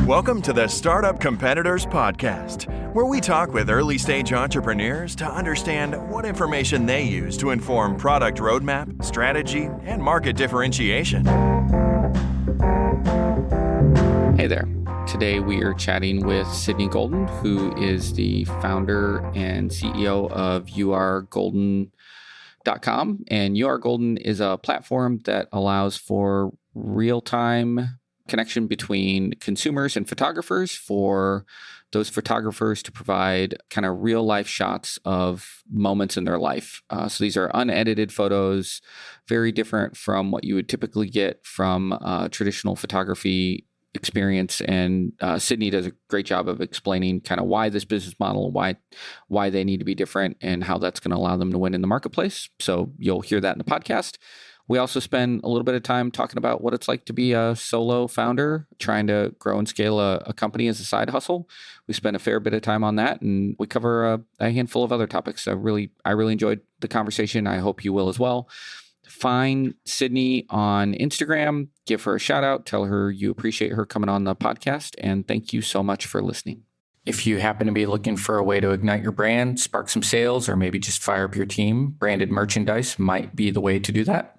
Welcome to the Startup Competitors Podcast, where we talk with early-stage entrepreneurs to understand what information they use to inform product roadmap, strategy, and market differentiation. Hey there. Today we are chatting with Sydney Golden, who is the founder and CEO of urgolden.com. And urgolden is a platform that allows for real-time connection between consumers and photographers, for those photographers to provide kind of real life shots of moments in their life. So these are unedited photos, very different from what you would typically get from traditional photography experience. And Sydney does a great job of explaining kind of why this business model, why they need to be different, and how that's going to allow them to win in the marketplace. So you'll hear that in the podcast. We also spend a little bit of time talking about what it's like to be a solo founder trying to grow and scale a company as a side hustle. We spend a fair bit of time on that, and we cover a handful of other topics. I really enjoyed the conversation. I hope you will as well. Find Sydney on Instagram, give her a shout out, tell her you appreciate her coming on the podcast, and thank you so much for listening. If you happen to be looking for a way to ignite your brand, spark some sales, or maybe just fire up your team, branded merchandise might be the way to do that.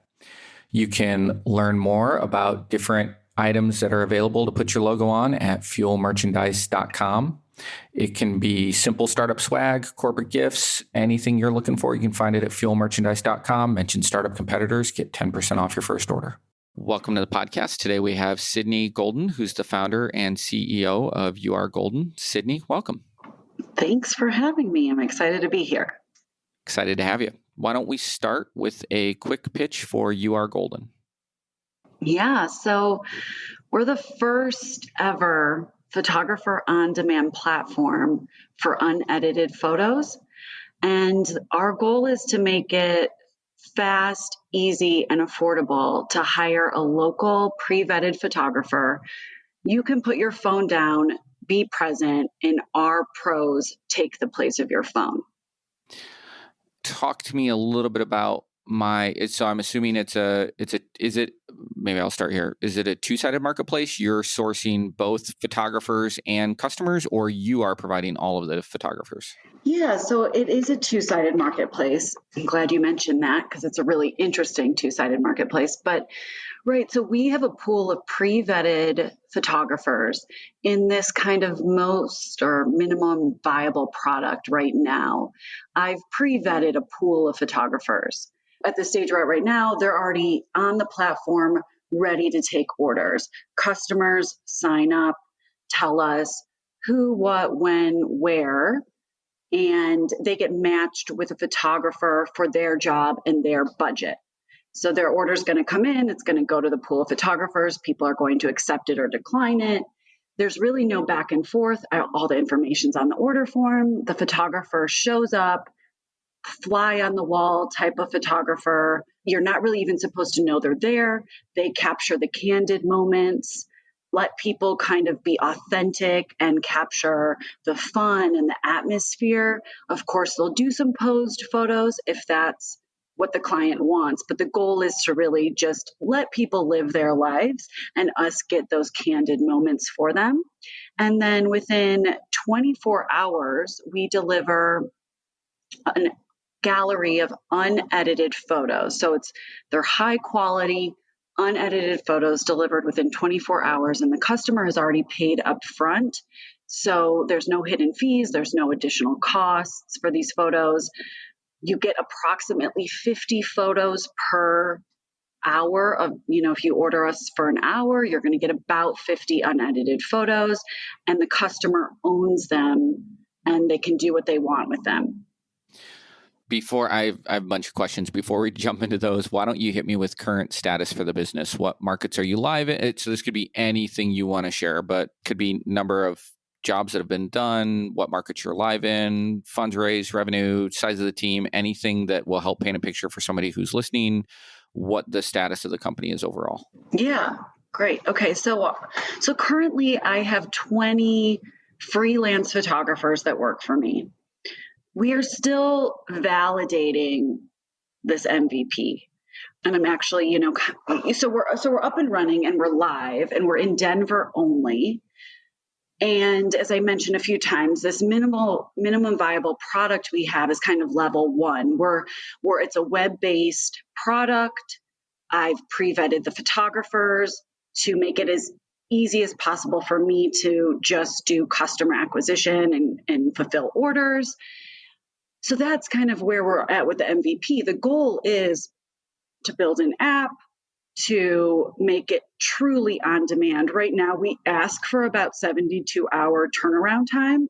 You can learn more about different items that are available to put your logo on at fuelmerchandise.com. It can be simple startup swag, corporate gifts, anything you're looking for. You can find it at fuelmerchandise.com. Mention Startup Competitors, get 10% off your first order. Welcome to the podcast. Today we have Sydney Golden, who's the founder and CEO of urgolden. Sydney, welcome. Thanks for having me. I'm excited to be here. Excited to have you. Why don't we start with a quick pitch for urgolden? Yeah, so we're the first ever photographer on-demand platform for unedited photos. And our goal is to make it fast, easy, and affordable to hire a local pre-vetted photographer. You can put your phone down, be present, and our pros take the place of your phone. Talk to me a little bit about so I'm assuming maybe I'll start here. Is it a two-sided marketplace? You're sourcing both photographers and customers, or you are providing all of the photographers? Yeah, so it is a two-sided marketplace. I'm glad you mentioned that because it's a really interesting two-sided marketplace. But right, so we have a pool of pre-vetted photographers in this kind of most or minimum viable product right now. I've pre-vetted a pool of photographers. At the stage we're at right now, they're already on the platform, ready to take orders. Customers sign up, tell us who, what, when, where, and they get matched with a photographer for their job and their budget. So their order is going to come in, it's going to go to the pool of photographers. People are going to accept it or decline it. There's really no back and forth. All the information's on the order form. The photographer shows up, fly on the wall type of photographer. You're not really even supposed to know they're there. They capture the candid moments, let people kind of be authentic and capture the fun and the atmosphere. Of course, they'll do some posed photos if that's what the client wants, but the goal is to really just let people live their lives and us get those candid moments for them. And then within 24 hours, we deliver a gallery of unedited photos. So they're high quality, unedited photos delivered within 24 hours, and the customer has already paid up front. So there's no hidden fees, there's no additional costs for these photos. You get approximately 50 photos per hour of, if you order us for an hour, you're going to get about 50 unedited photos, and the customer owns them and they can do what they want with them. Before I have a bunch of questions. Before we jump into those, why don't you hit me with current status for the business? What markets are you live in? So this could be anything you want to share, but could be number of jobs that have been done, what markets you're live in, funds raised, revenue, size of the team, anything that will help paint a picture for somebody who's listening, what the status of the company is overall. Yeah, great. Okay, so currently I have 20 freelance photographers that work for me. We are still validating this MVP. And I'm actually, so we're up and running and we're live and we're in Denver only. And as I mentioned a few times, this minimum viable product we have is kind of level one, where it's a web-based product. I've pre-vetted the photographers to make it as easy as possible for me to just do customer acquisition and fulfill orders. So that's kind of where we're at with the MVP. The goal is to build an app, to make it truly on demand. Right now, we ask for about 72-hour turnaround time.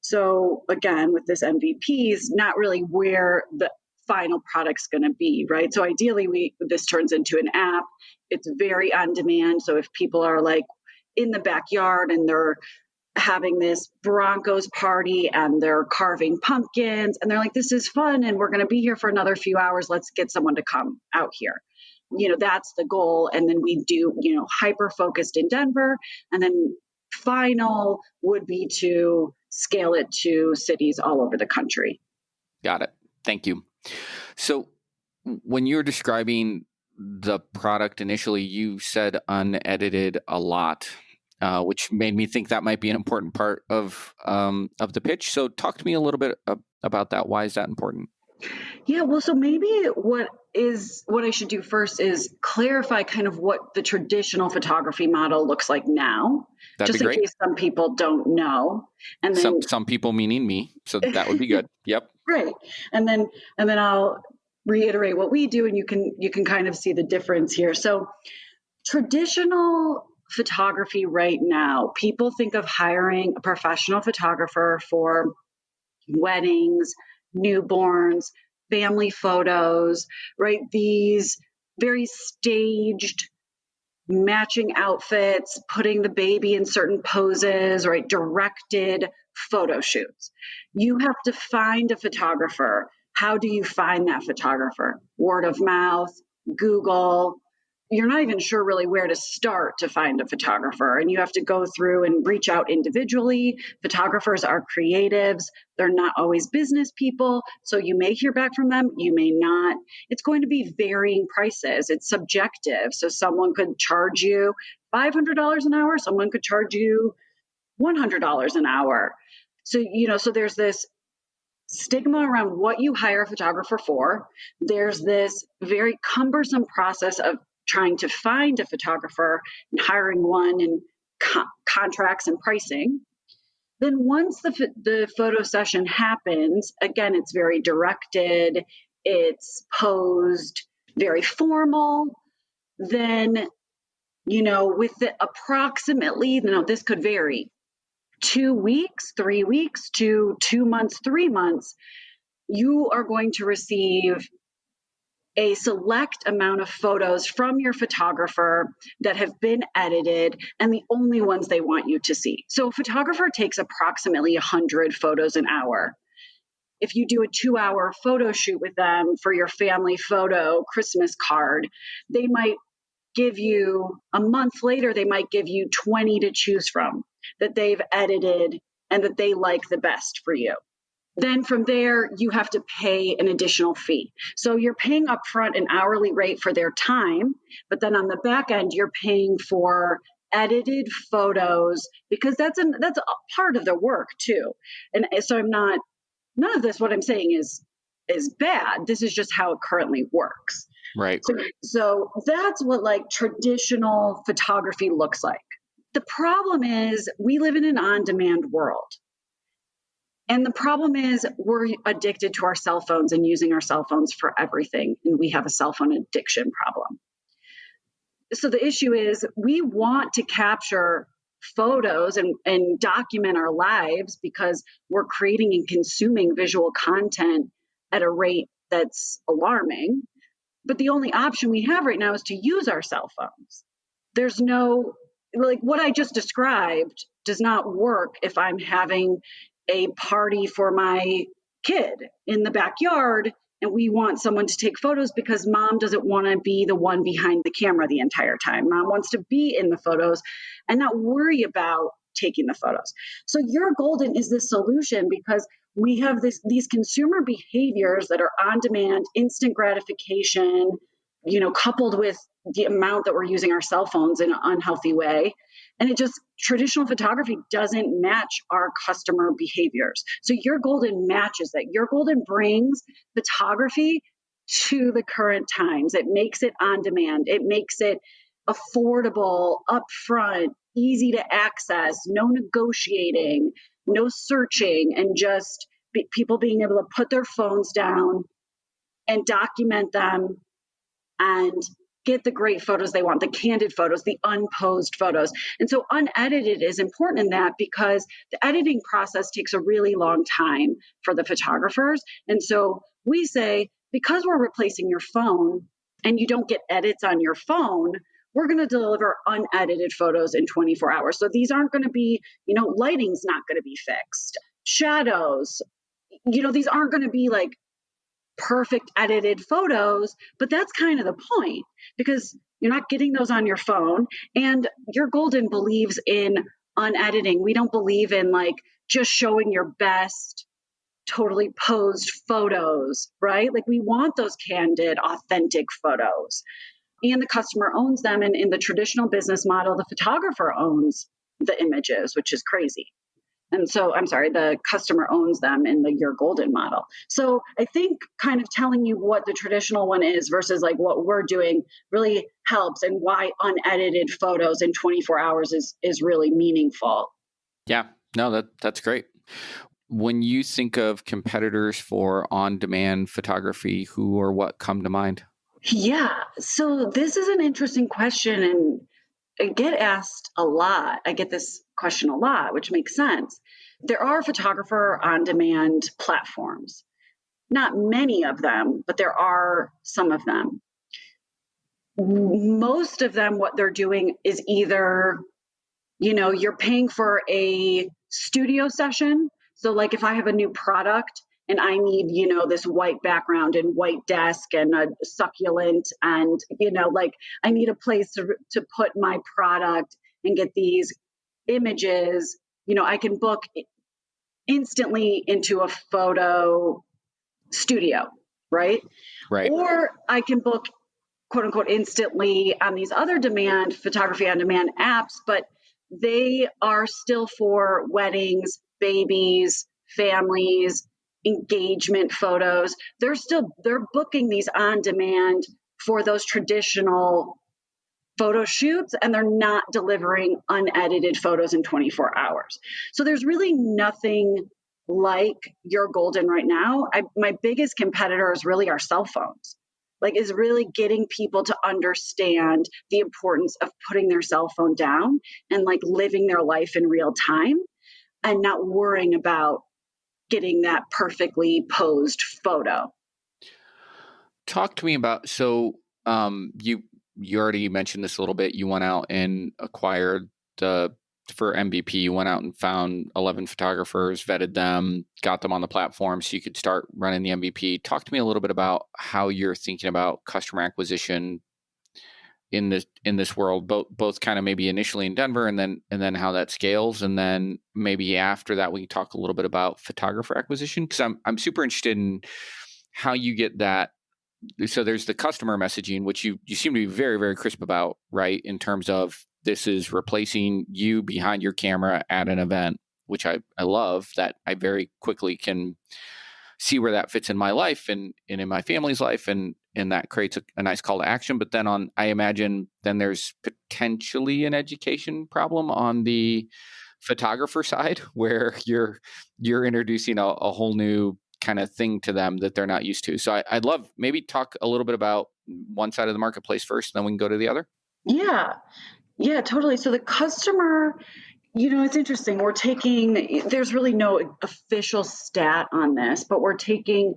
So again, with this MVP is not really where the final product's going to be, right? So ideally, this turns into an app. It's very on demand. So if people are like in the backyard and they're having this Broncos party and they're carving pumpkins and they're like, this is fun and we're going to be here for another few hours. Let's get someone to come out here. That's the goal. And then we do, hyper focused in Denver. And then final would be to scale it to cities all over the country. Got it. Thank you. So when you're describing the product initially, you said unedited a lot, which made me think that might be an important part of the pitch. So talk to me a little bit about that. Why is that important? Yeah, well, so maybe what I should do first is clarify kind of what the traditional photography model looks like now, That'd just be great. in case some people don't know. And then some people meaning me, so that would be good. Yep. Great. And then I'll reiterate what we do, and you can kind of see the difference here. So traditional photography right now, people think of hiring a professional photographer for weddings, newborns, family photos, right? These very staged matching outfits, putting the baby in certain poses, right? Directed photo shoots. You have to find a photographer. How do you find that photographer? Word of mouth, Google. You're not even sure really where to start to find a photographer, and you have to go through and reach out individually. Photographers are creatives. They're not always business people, so you may hear back from them, you may not. It's going to be varying prices. It's subjective. So someone could charge you $500 an hour, someone could charge you $100 an hour. So, so there's this stigma around what you hire a photographer for. There's this very cumbersome process of trying to find a photographer and hiring one and contracts and pricing. Then once the photo session happens, again, it's very directed, it's posed, very formal. Then, with the approximately, this could vary, 2 weeks, 3 weeks to 2 months, 3 months, you are going to receive a select amount of photos from your photographer that have been edited and the only ones they want you to see. So a photographer takes approximately 100 photos an hour. If you do a 2-hour photo shoot with them for your family photo Christmas card, they might give you, a month later, they might give you 20 to choose from that they've edited and that they like the best for you. Then from there, you have to pay an additional fee. So you're paying upfront an hourly rate for their time, but then on the back end, you're paying for edited photos because that's a part of the work too. And so none of this, what I'm saying is bad. This is just how it currently works. Right. So that's what like traditional photography looks like. The problem is we live in an on-demand world. And the problem is we're addicted to our cell phones and using our cell phones for everything. And we have a cell phone addiction problem. So the issue is we want to capture photos and document our lives because we're creating and consuming visual content at a rate that's alarming. But the only option we have right now is to use our cell phones. There's no, like what I just described does not work if I'm having a party for my kid in the backyard and we want someone to take photos because mom doesn't want to be the one behind the camera the entire time. Mom wants to be in the photos and not worry about taking the photos. So Your Golden is the solution because we have these consumer behaviors that are on demand, instant gratification, coupled with the amount that we're using our cell phones in an unhealthy way. And traditional photography doesn't match our customer behaviors. So Your Golden matches that. Your Golden brings photography to the current times. It makes it on demand. It makes it affordable, upfront, easy to access, no negotiating, no searching, and just people being able to put their phones down and document them and get the great photos they want, the candid photos, the unposed photos. And so unedited is important in that because the editing process takes a really long time for the photographers. And so we say, because we're replacing your phone and you don't get edits on your phone, we're going to deliver unedited photos in 24 hours. So these aren't going to be, lighting's not going to be fixed. Shadows, these aren't going to be like perfect edited photos, but that's kind of the point because you're not getting those on your phone. And Your Golden believes in unediting. We don't believe in like just showing your best totally posed photos, right? Like we want those candid, authentic photos. And the customer owns them. And in the traditional business model, the photographer owns the images, which is crazy. And so, the customer owns them in the Your Golden model. So I think kind of telling you what the traditional one is versus like what we're doing really helps, and why unedited photos in 24 hours is really meaningful. Yeah, no, that's great. When you think of competitors for on-demand photography, who or what come to mind? Yeah, so this is an interesting question, and I get asked a lot. I get this question a lot, which makes sense. There are photographer on-demand platforms. Not many of them, but there are some of them. Most of them, what they're doing is either, you're paying for a studio session. So like if I have a new product and I need, this white background and white desk and a succulent and, like I need a place to put my product and get these images, I can book instantly into a photo studio, right? Right. Or I can book quote unquote instantly on these other photography on demand apps, but they are still for weddings, babies, families, engagement photos. They're booking these on demand for those traditional photo shoots, and they're not delivering unedited photos in 24 hours. So there's really nothing like Your Golden right now. My biggest competitor is really our cell phones. Is really getting people to understand the importance of putting their cell phone down and living their life in real time and not worrying about getting that perfectly posed photo. Talk to me about, you already mentioned this a little bit. You went out and acquired for MVP, you went out and found 11 photographers, vetted them, got them on the platform so you could start running the MVP. Talk to me a little bit about how you're thinking about customer acquisition in this world, both kind of maybe initially in Denver and then how that scales. And then maybe after that, we can talk a little bit about photographer acquisition, because I'm super interested in how you get that. So there's the customer messaging, which you seem to be very, very crisp about, right? In terms of this is replacing you behind your camera at an event, which I love, that I very quickly can see where that fits in my life and in my family's life. And that creates a nice call to action. But then I imagine then there's potentially an education problem on the photographer side where you're introducing a whole new kind of thing to them that they're not used to. So I'd love maybe talk a little bit about one side of the marketplace first, and then we can go to the other. Yeah, totally. So the customer, it's interesting. There's really no official stat on this, but we're taking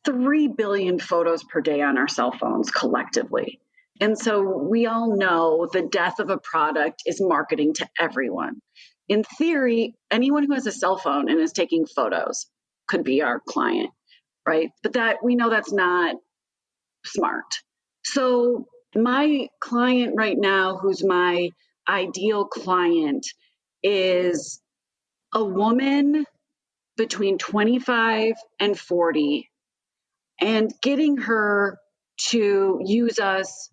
3 billion photos per day on our cell phones collectively. And so we all know the death of a product is marketing to everyone. In theory, anyone who has a cell phone and is taking photos could be our client, right? But that we know that's not smart. So my client right now, who's my ideal client, is a woman between 25 and 40, and getting her to use us,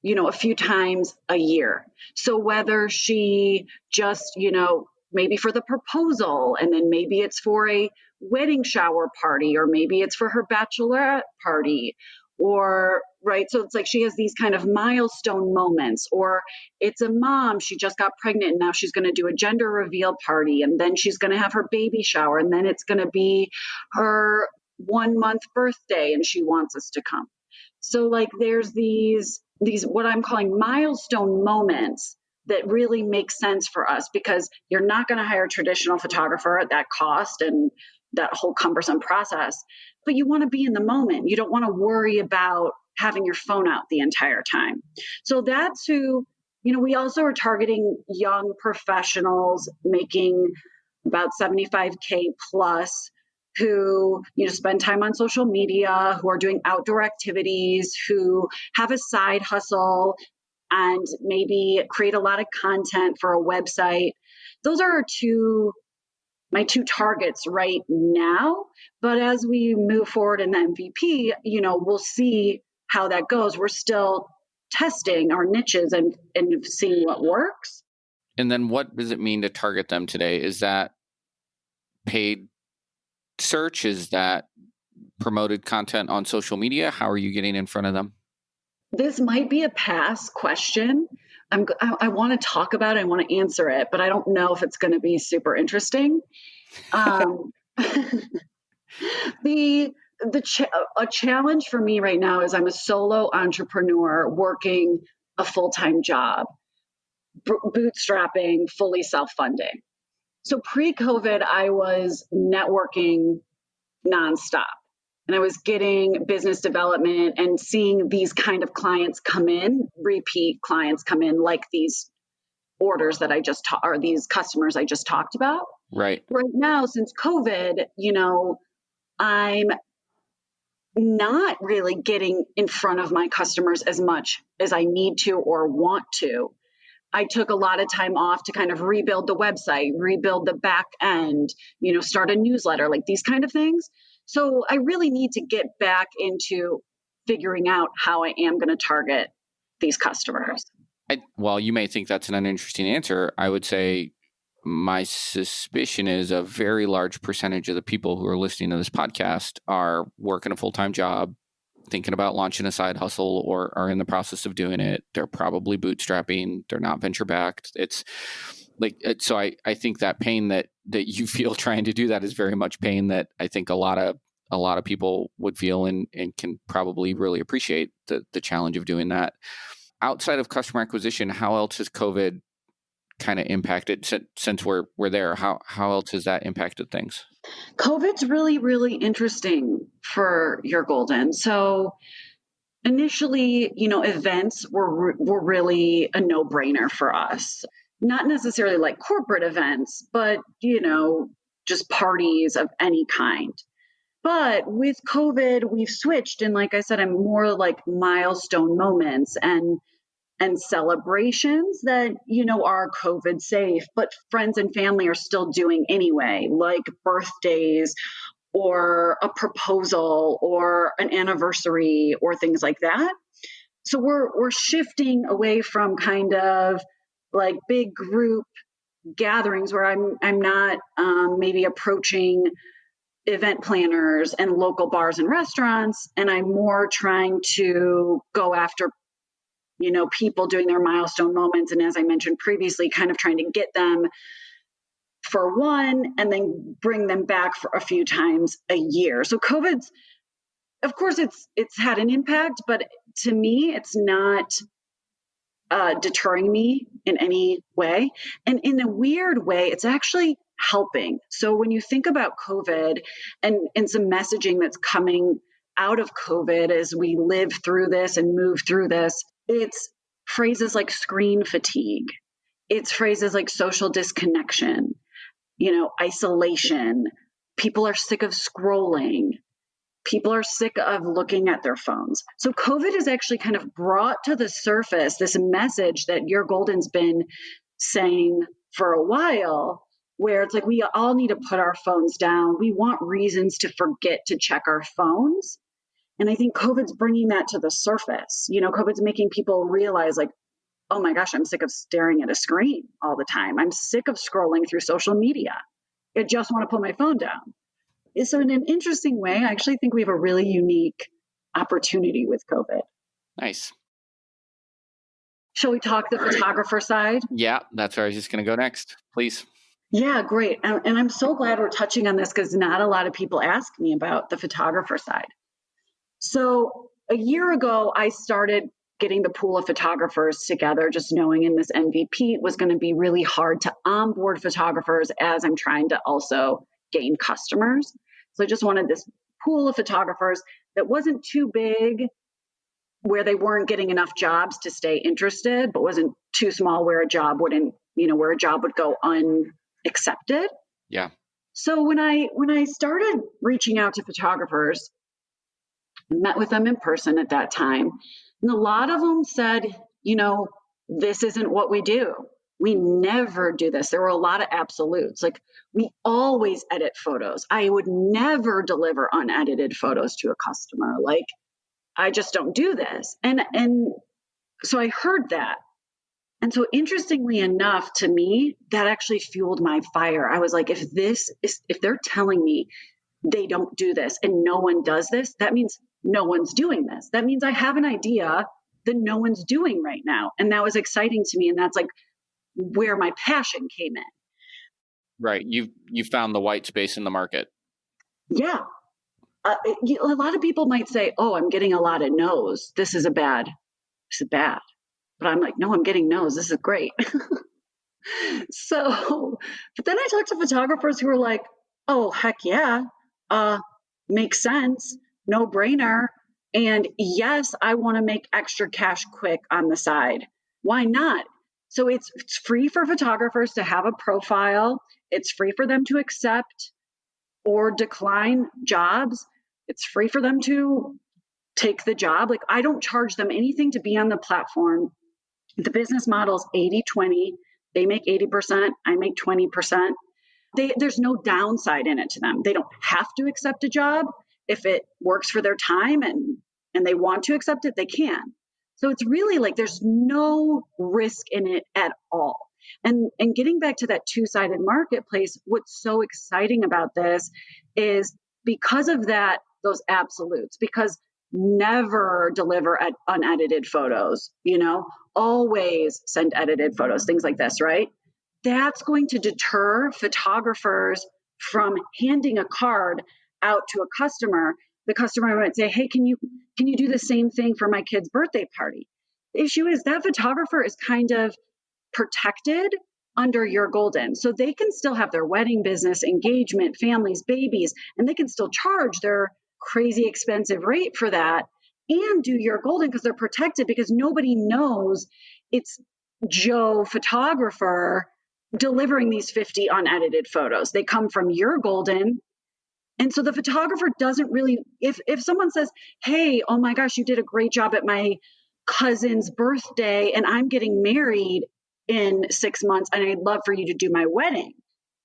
a few times a year. So whether she just, maybe for the proposal, and then maybe it's for a wedding shower party, or maybe it's for her bachelorette party, or right. So it's like she has these kind of milestone moments, or it's a mom, she just got pregnant and now she's going to do a gender reveal party, and then she's going to have her baby shower, and then it's going to be her 1 month birthday and she wants us to come. So like there's these what I'm calling milestone moments that really make sense for us, because you're not going to hire a traditional photographer at that cost and that whole cumbersome process, but you want to be in the moment. You don't want to worry about having your phone out the entire time. So that's who, we also are targeting young professionals making about 75K plus, who spend time on social media, who are doing outdoor activities, who have a side hustle and maybe create a lot of content for a website. Those are my two targets right now. But as we move forward in the MVP, we'll see how that goes. We're still testing our niches and seeing what works. And then what does it mean to target them today? Is that paid search? Is that promoted content on social media? How are you getting in front of them? This might be a pass question. I want to talk about it. I want to answer it, but I don't know if it's going to be super interesting. A challenge for me right now is I'm a solo entrepreneur working a full-time job, bootstrapping, fully self-funding. So pre-COVID, I was networking nonstop. And I was getting business development and seeing these kind of clients come in, repeat clients come in, like these orders that or these customers I just talked about. Right. Right now, since COVID, I'm not really getting in front of my customers as much as I need to or want to. I took a lot of time off to kind of rebuild the website, rebuild the back end, start a newsletter, like these kind of things. So I really need to get back into figuring out how I am going to target these customers. While you may think that's an uninteresting answer, I would say my suspicion is a very large percentage of the people who are listening to this podcast are working a full-time job, thinking about launching a side hustle, or are in the process of doing it. They're probably bootstrapping. They're not venture backed. It's like, so I think that pain that you feel trying to do that is very much pain that I think a lot of people would feel and can probably really appreciate the challenge of doing that. Outside of customer acquisition, how else has COVID kind of impacted, since we're there? How else has that impacted things? COVID's really, really interesting for Your Golden. So initially, events were really a no-brainer for us. Not necessarily like corporate events, but, just parties of any kind. But with COVID, we've switched. And like I said, I'm more like milestone moments and celebrations that, are COVID safe, but friends and family are still doing anyway, like birthdays or a proposal or an anniversary or things like that. So we're shifting away from kind of like big group gatherings where I'm not maybe approaching event planners and local bars and restaurants, and I'm more trying to go after people doing their milestone moments. And as I mentioned previously, kind of trying to get them for one and then bring them back for a few times a year. So COVID's, of course, it's had an impact, but to me, it's not deterring me in any way. And in a weird way, it's actually helping. So when you think about COVID and some messaging that's coming out of COVID as we live through this and move through this, it's phrases like screen fatigue. It's phrases like social disconnection, isolation. People are sick of scrolling. People are sick of looking at their phones. So COVID has actually kind of brought to the surface this message that Your Golden's been saying for a while, where it's like we all need to put our phones down. We want reasons to forget to check our phones. And I think COVID's bringing that to the surface. COVID's making people realize, like, oh my gosh, I'm sick of staring at a screen all the time. I'm sick of scrolling through social media. I just want to put my phone down. So in an interesting way, I actually think we have a really unique opportunity with COVID. Nice. Shall we talk the photographer side? Yeah, that's where I was just going to go next. Please. Yeah, great. And I'm so glad we're touching on this because not a lot of people ask me about the photographer side. So a year ago, I started getting the pool of photographers together, just knowing in this MVP it was going to be really hard to onboard photographers as I'm trying to also gain customers. So I just wanted this pool of photographers that wasn't too big, where they weren't getting enough jobs to stay interested, but wasn't too small where a job wouldn't, where a job would go unaccepted. Yeah. So when I started reaching out to photographers, I met with them in person at that time, and a lot of them said, this isn't what we do. We never do this. There were a lot of absolutes. Like, we always edit photos. I would never deliver unedited photos to a customer. Like, I just don't do this. And so I heard that. And so interestingly enough, to me, that actually fueled my fire. I was like, if they're telling me they don't do this and no one does this, that means no one's doing this. That means I have an idea that no one's doing right now. And that was exciting to me. And that's like where my passion came in. Right. You found the white space in the market. Yeah. A lot of people might say, oh, I'm getting a lot of no's. This is bad. But I'm like, no, I'm getting no's. This is great. But then I talked to photographers who were like, oh, heck yeah. Makes sense. No brainer. And yes, I want to make extra cash quick on the side. Why not? So it's free for photographers to have a profile. It's free for them to accept or decline jobs. It's free for them to take the job. Like, I don't charge them anything to be on the platform. The business model is 80-20. They make 80%, I make 20%. There's no downside in it to them. They don't have to accept a job. If it works for their time and they want to accept it, they can. So it's really like there's no risk in it at all. And getting back to that two-sided marketplace, what's so exciting about this is because of that, those absolutes, because never deliver unedited photos, always send edited photos, things like this, right? That's going to deter photographers from handing a card out to a customer. The customer might say, hey, can you do the same thing for my kid's birthday party? The issue is that photographer is kind of protected under your golden. So they can still have their wedding business, engagement, families, babies, and they can still charge their crazy expensive rate for that and do your golden because they're protected, because nobody knows it's Joe photographer delivering these 50 unedited photos. They come from your golden. And so the photographer doesn't really, if someone says, hey, oh my gosh, you did a great job at my cousin's birthday and I'm getting married in 6 months and I'd love for you to do my wedding.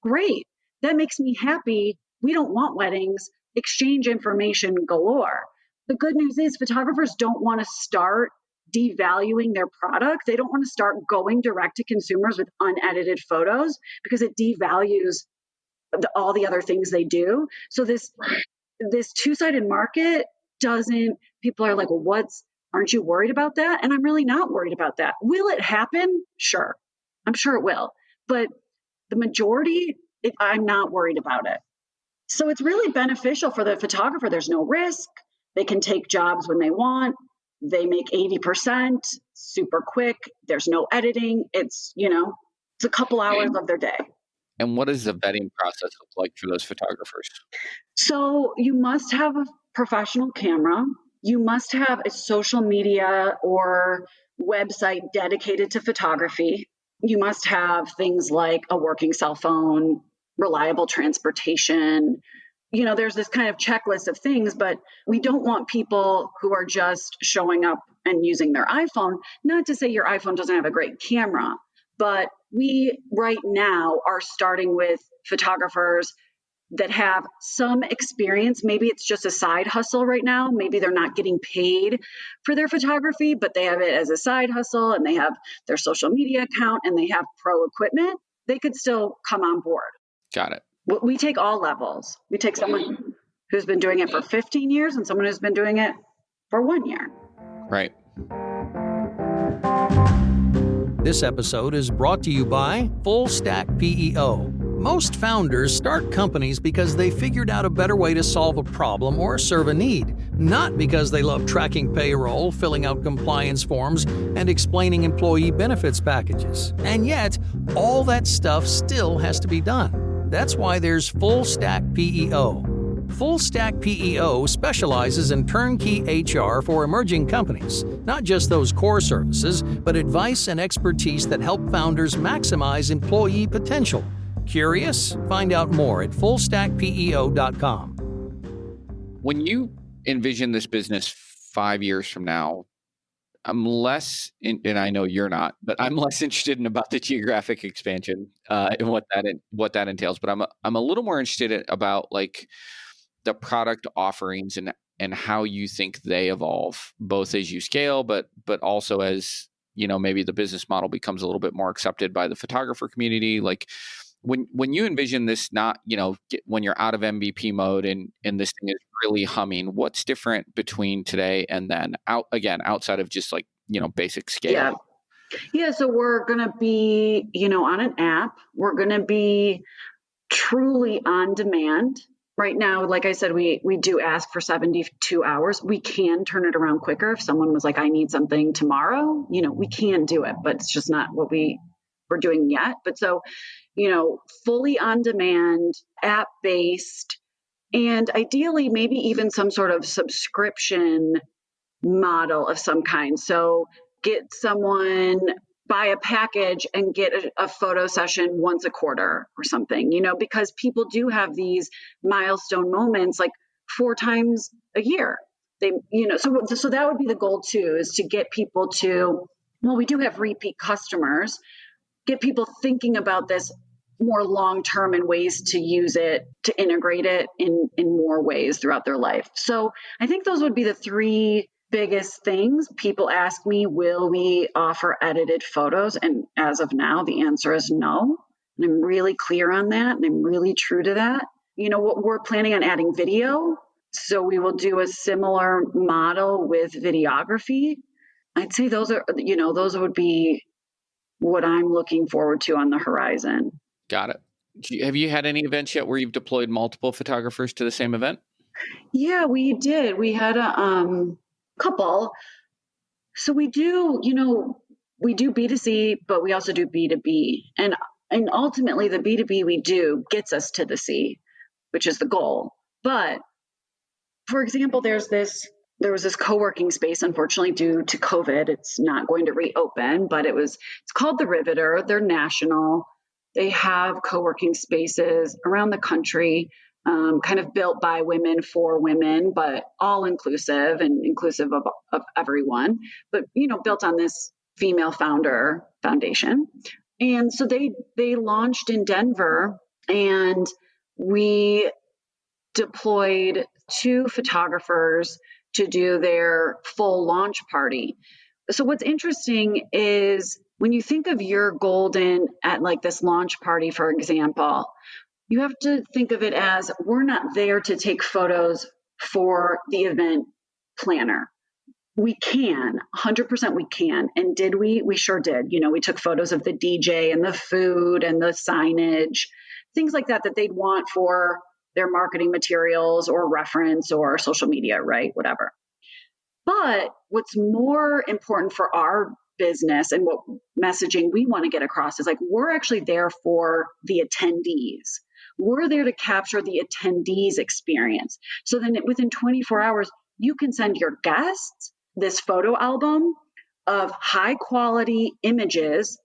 Great. That makes me happy. We don't want weddings. Exchange information galore. The good news is photographers don't want to start devaluing their product. They don't want to start going direct to consumers with unedited photos because it devalues all the other things they do. So this two-sided market people are like, well, aren't you worried about that? And I'm really not worried about that. Will it happen? Sure. I'm sure it will. But the majority, I'm not worried about it. So it's really beneficial for the photographer. There's no risk. They can take jobs when they want. They make 80% super quick. There's no editing. It's a couple hours of their day. And what does the vetting process look like for those photographers? So you must have a professional camera. You must have a social media or website dedicated to photography. You must have things like a working cell phone, reliable transportation. There's this kind of checklist of things, but we don't want people who are just showing up and using their iPhone. Not to say your iPhone doesn't have a great camera, but we right now are starting with photographers that have some experience. Maybe it's just a side hustle right now. Maybe they're not getting paid for their photography, but they have it as a side hustle and they have their social media account and they have pro equipment. They could still come on board. Got it. We take all levels. We take someone who's been doing it for 15 years and someone who's been doing it for 1 year. Right. This episode is brought to you by Full Stack PEO. Most founders start companies because they figured out a better way to solve a problem or serve a need, not because they love tracking payroll, filling out compliance forms, and explaining employee benefits packages. And yet, all that stuff still has to be done. That's why there's Full Stack PEO. Full Stack PEO specializes in turnkey HR for emerging companies, not just those core services, but advice and expertise that help founders maximize employee potential. Curious? Find out more at fullstackpeo.com. When you envision this business 5 years from now, I'm less, and I know you're not, but I'm less interested in about the geographic expansion and what that entails. But I'm a little more interested about like the product offerings and how you think they evolve, both as you scale, but also as, you know, maybe the business model becomes a little bit more accepted by the photographer community. Like when you envision this, not, you know, when you're out of MVP mode and this thing is really humming, what's different between today and then outside of just like, you know, basic scale? Yeah. So we're going to be, you know, on an app. We're going to be truly on demand. Right now, like I said, we do ask for 72 hours. We can turn it around quicker. If someone was like, I need something tomorrow, you know, we can do it, but it's just not what we're doing yet. But so, you know, fully on demand, app based, and ideally maybe even some sort of subscription model of some kind. So get someone, buy a package and get a photo session once a quarter or something, you know, because people do have these milestone moments like 4 times a year. They, you know, so that would be the goal too, is to get people to, well, we do have repeat customers, get people thinking about this more long-term and ways to use it, to integrate it in more ways throughout their life. So I think those would be the 3 biggest things. People ask me, will we offer edited photos? And as of now, the answer is no. And I'm really clear on that. And I'm really true to that. You know, what we're planning on adding video. So we will do a similar model with videography. I'd say those would be what I'm looking forward to on the horizon. Got it. Have you had any events yet where you've deployed multiple photographers to the same event? Yeah, we did. We had a couple. So we do, you know, we do B2C, but we also do B2B. And ultimately the B2B we do gets us to the C, which is the goal. But for example, there was this co-working space, unfortunately, due to COVID. It's not going to reopen, but it's called The Riveter. They're national. They have co-working spaces around the country, kind of built by women for women, but all inclusive and inclusive of everyone, but, you know, built on this female founder foundation. And so they launched in Denver, and we deployed 2 photographers to do their full launch party. So what's interesting is when you think of your golden at like this launch party, for example, you have to think of it as we're not there to take photos for the event planner. We can, 100% we can. And did we? We sure did. You know, we took photos of the DJ and the food and the signage, things like that they'd want for their marketing materials or reference or social media, right? Whatever. But what's more important for our business and what messaging we want to get across is like, we're actually there for the attendees. We're there to capture the attendees' experience. So then within 24 hours, you can send your guests this photo album of high quality images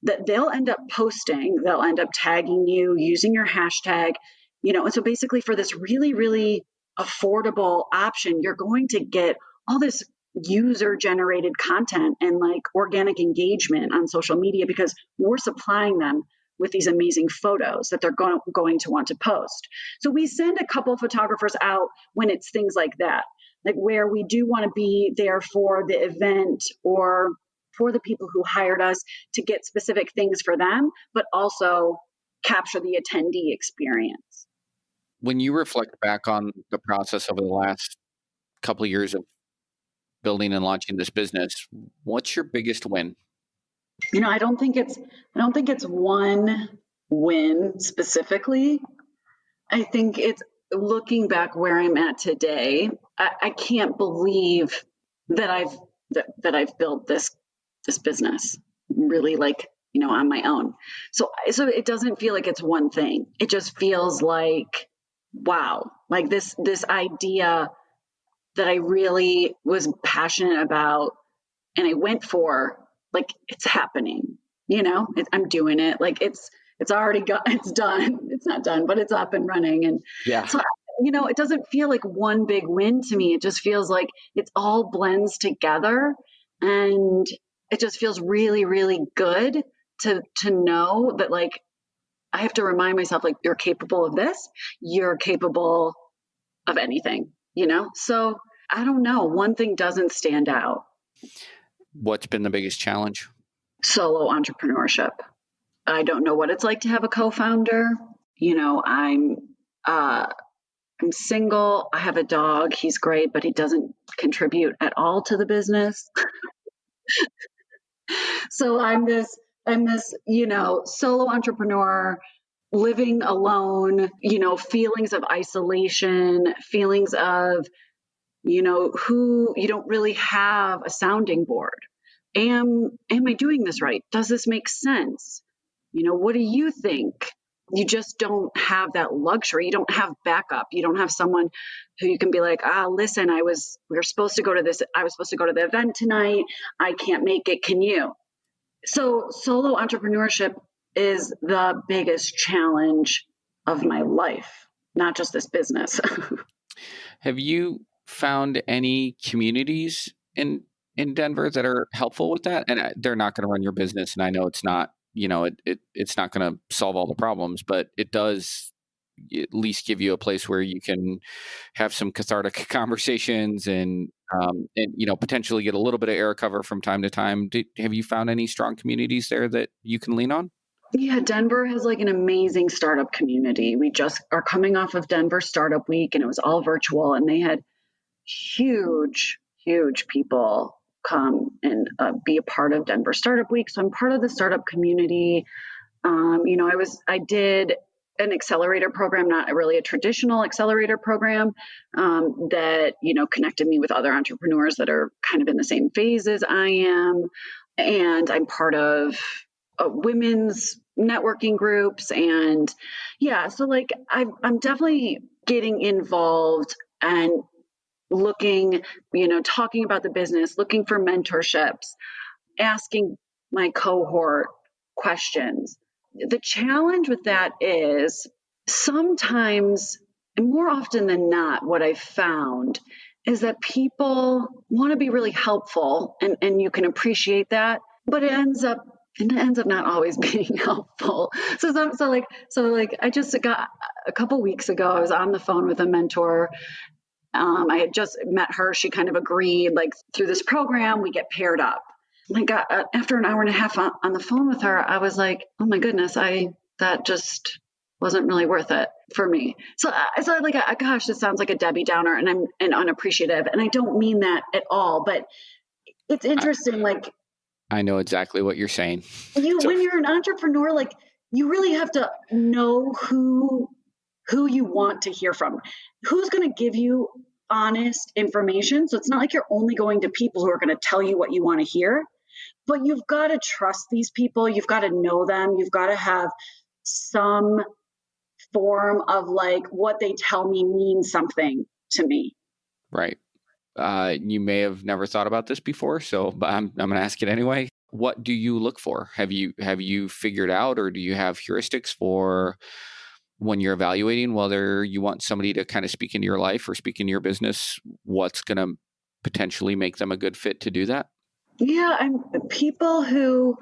that they'll end up posting. They'll end up tagging you using your hashtag, you know, and so basically for this really, really affordable option, you're going to get all this user generated content and like organic engagement on social media because we're supplying them with these amazing photos that they're going to want to post. So we send a couple of photographers out when it's things like that, like where we do want to be there for the event or for the people who hired us to get specific things for them, but also capture the attendee experience. When you reflect back on the process over the last couple of years of building and launching this business, what's your biggest win? I don't think it's one win specifically. I think it's looking back where I'm at today. I can't believe that I've built this business really on my own. So it doesn't feel like it's one thing. It just feels like, wow, like this idea that I really was passionate about and I went for, like, it's happening, I'm doing it. Like it's already it's done. It's not done, but it's up and running. And Yeah. so, it doesn't feel like one big win to me. It just feels like it's all blends together, and it just feels really, really good to know that, like, I have to remind myself, like, you're capable of this, you're capable of anything, So I don't know. One thing doesn't stand out. What's been the biggest challenge? Solo entrepreneurship. I don't know what it's like to have a co-founder. I'm single. I have a dog. He's great, but he doesn't contribute at all to the business. So I'm this, solo entrepreneur living alone, feelings of isolation, feelings of, who you don't really have a sounding board. Am I doing this right? Does this make sense? What do you think? You just don't have that luxury. You don't have backup. You don't have someone who you can be like, listen, I was supposed to go to the event tonight. I can't make it. Can you? So solo entrepreneurship is the biggest challenge of my life, not just this business. Have you found any communities in Denver that are helpful with that? And they're not going to run your business, and I know it's not, it's not going to solve all the problems, but it does at least give you a place where you can have some cathartic conversations and potentially get a little bit of air cover from time to time. Have you found any strong communities there that you can lean on? Yeah, Denver has like an amazing startup community. We just are coming off of Denver Startup Week, and it was all virtual, and they had huge people come and be a part of Denver Startup Week. So I'm part of the startup community. I did an accelerator program, not really a traditional accelerator program, that, connected me with other entrepreneurs that are kind of in the same phase as I am. And I'm part of women's networking groups. And yeah, so like I'm definitely getting involved and looking, talking about the business, looking for mentorships, asking my cohort questions. The challenge with that is sometimes, and more often than not, what I've found is that people want to be really helpful, and you can appreciate that, but it ends up not always being helpful. So I just got a couple weeks ago, I was on the phone with a mentor. I had just met her. She kind of agreed, like, through this program, we get paired up. After an hour and a half on the phone with her, I was like, oh my goodness, that just wasn't really worth it for me. So gosh, this sounds like a Debbie Downer, and I'm unappreciative. And I don't mean that at all, but it's interesting. I know exactly what you're saying. When you're an entrepreneur, like, you really have to know who you want to hear from, who's going to give you honest information. So it's not like you're only going to people who are going to tell you what you want to hear, but you've got to trust these people. You've got to know them. You've got to have some form of, like, what they tell me means something to me. Right. You may have never thought about this before, but I'm going to ask it anyway. What do you look for? Have you figured out, or do you have heuristics for when you're evaluating whether you want somebody to kind of speak into your life or speak into your business, what's going to potentially make them a good fit to do that? Yeah, people who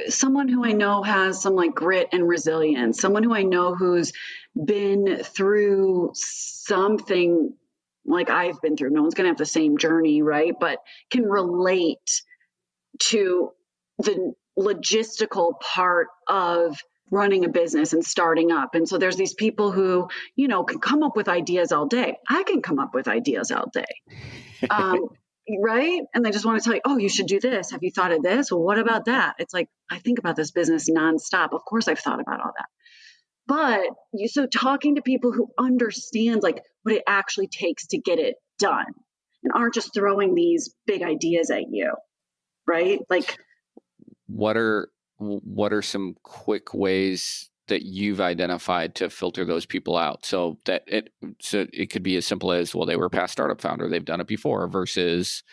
someone who I know has some like grit and resilience, someone who I know who's been through something like I've been through. No one's going to have the same journey, right? But can relate to the logistical part of running a business and starting up. And so there's these people who, can come up with ideas all day. I can come up with ideas all day. Right? And they just want to tell you, oh, you should do this. Have you thought of this? Well, what about that? It's like, I think about this business nonstop. Of course I've thought about all that. But so talking to people who understand like what it actually takes to get it done and aren't just throwing these big ideas at you, right? Like, what are some quick ways that you've identified to filter those people out? So it could be as simple as, well, they were a past startup founder, they've done it before, versus,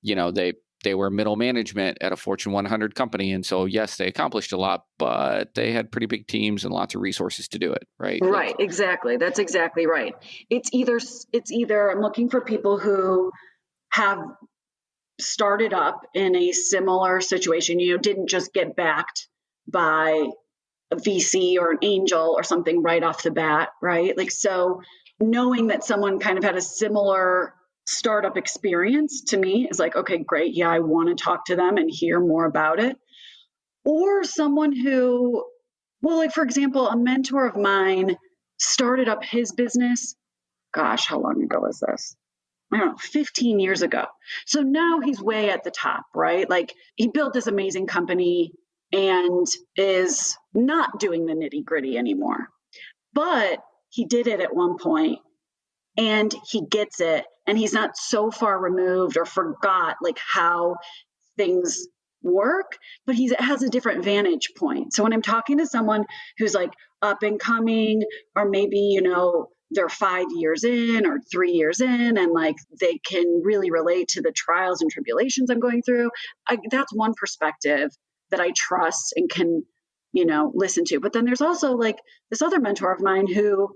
they were middle management at a Fortune 100 company. And so, yes, they accomplished a lot, but they had pretty big teams and lots of resources to do it. Right. Right. Exactly. That's exactly right. It's either I'm looking for people who have started up in a similar situation, didn't just get backed by a VC or an angel or something right off the bat, right? Like, so knowing that someone kind of had a similar startup experience to me is like, okay, great. Yeah, I want to talk to them and hear more about it. Or someone who, well, like, for example, a mentor of mine started up his business. Gosh, how long ago was this? I don't know, 15 years ago. So now he's way at the top, right? Like, he built this amazing company and is not doing the nitty gritty anymore. But he did it at one point and he gets it, and he's not so far removed or forgot like how things work, but he has a different vantage point. So when I'm talking to someone who's like up and coming, or maybe, they're 5 years in or 3 years in, and like they can really relate to the trials and tribulations I'm going through, that's one perspective that I trust and can, listen to. But then there's also like this other mentor of mine who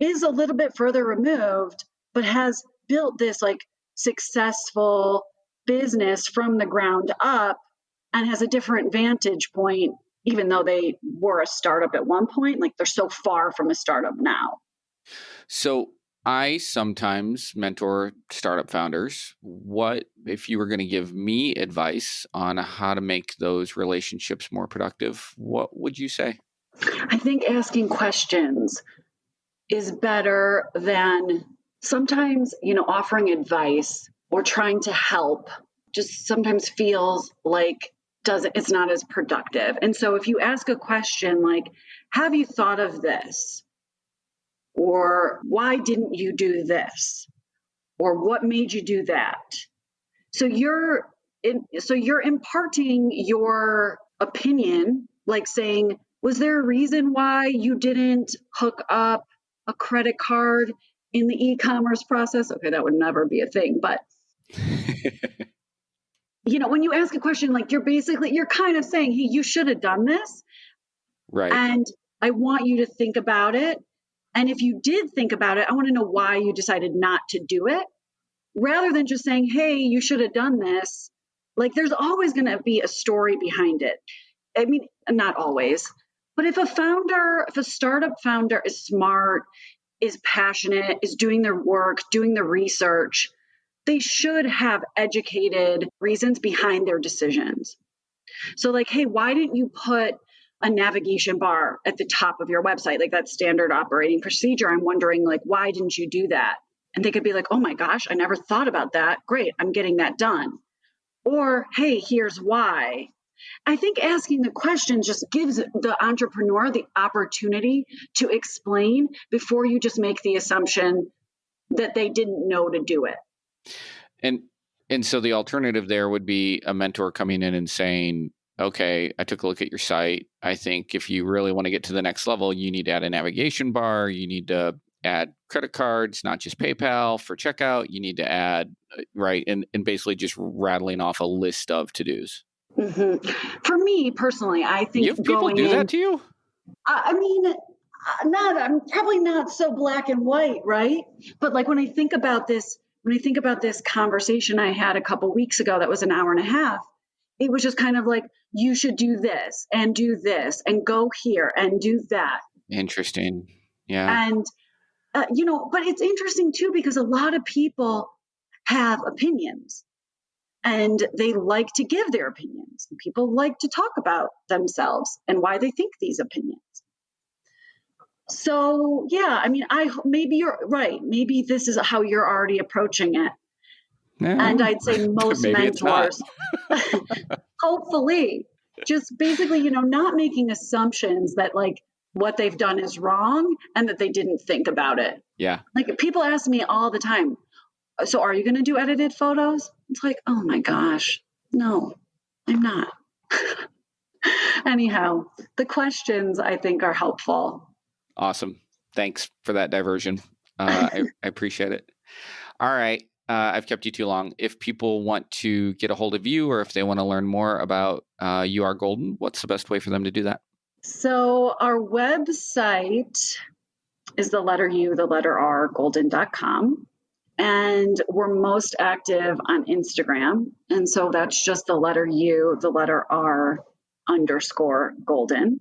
is a little bit further removed, but has built this like successful business from the ground up and has a different vantage point, even though they were a startup at one point. Like, they're so far from a startup now. So I sometimes mentor startup founders. What if you were going to give me advice on how to make those relationships more productive? What would you say? I think asking questions is better than sometimes, offering advice or trying to help just sometimes feels like it's not as productive. And so if you ask a question like, have you thought of this? Or why didn't you do this? Or what made you do that? So you're imparting your opinion, like saying, was there a reason why you didn't hook up a credit card in the e-commerce process? Okay, that would never be a thing. But, when you ask a question, like you're kind of saying, hey, you should have done this. Right. And I want you to think about it. And if you did think about it, I want to know why you decided not to do it, rather than just saying, hey, you should have done this. Like, there's always going to be a story behind it. I mean, not always, but if a startup founder is smart, is passionate, is doing their work, doing the research, they should have educated reasons behind their decisions. So like, hey, why didn't you put a navigation bar at the top of your website? Like, that's standard operating procedure. I'm wondering, like, why didn't you do that? And they could be like, oh my gosh, I never thought about that. Great, I'm getting that done. Or, hey, here's why. I think asking the question just gives the entrepreneur the opportunity to explain before you just make the assumption that they didn't know to do it. And so the alternative there would be a mentor coming in and saying, okay, I took a look at your site. I think if you really want to get to the next level, you need to add a navigation bar. You need to add credit cards, not just PayPal for checkout. You need to add, right, and basically just rattling off a list of to-dos. Mm-hmm. For me personally, I think people do that to you? I mean, I'm probably not so black and white, right? But like when I think about this conversation I had a couple weeks ago, that was an hour and a half, it was just kind of like, you should do this and go here and do that. Interesting. Yeah. And, but it's interesting too, because a lot of people have opinions and they like to give their opinions. People like to talk about themselves and why they think these opinions. So, yeah, I mean, maybe you're right. Maybe this is how you're already approaching it. Yeah. And I'd say most mentors, hopefully, just basically, not making assumptions that like what they've done is wrong and that they didn't think about it. Yeah. Like people ask me all the time, so are you going to do edited photos? It's like, oh my gosh, no, I'm not. Anyhow, the questions I think are helpful. Awesome. Thanks for that diversion. I appreciate it. All right. I've kept you too long. If people want to get a hold of you or if they want to learn more about You Are Golden, what's the best way for them to do that? So our website is the letter U, the letter R, golden.com. And we're most active on Instagram. And so that's just the letter U, the letter R _golden.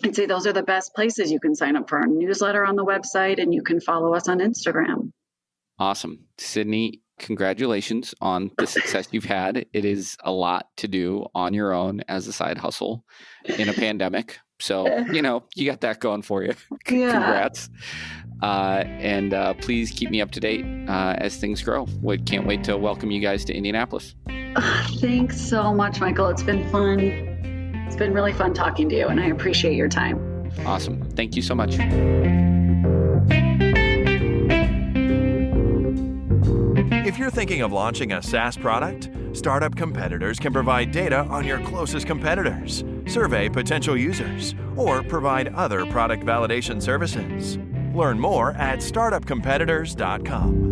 I'd say those are the best places. You can sign up for our newsletter on the website and you can follow us on Instagram. Awesome. Sydney, congratulations on the success you've had. It is a lot to do on your own as a side hustle in a pandemic. So, you got that going for you. Congrats. And please keep me up to date as things grow. Can't wait to welcome you guys to Indianapolis. Thanks so much, Michael. It's been fun. It's been really fun talking to you, and I appreciate your time. Awesome. Thank you so much. If you're thinking of launching a SaaS product, Startup Competitors can provide data on your closest competitors, survey potential users, or provide other product validation services. Learn more at startupcompetitors.com.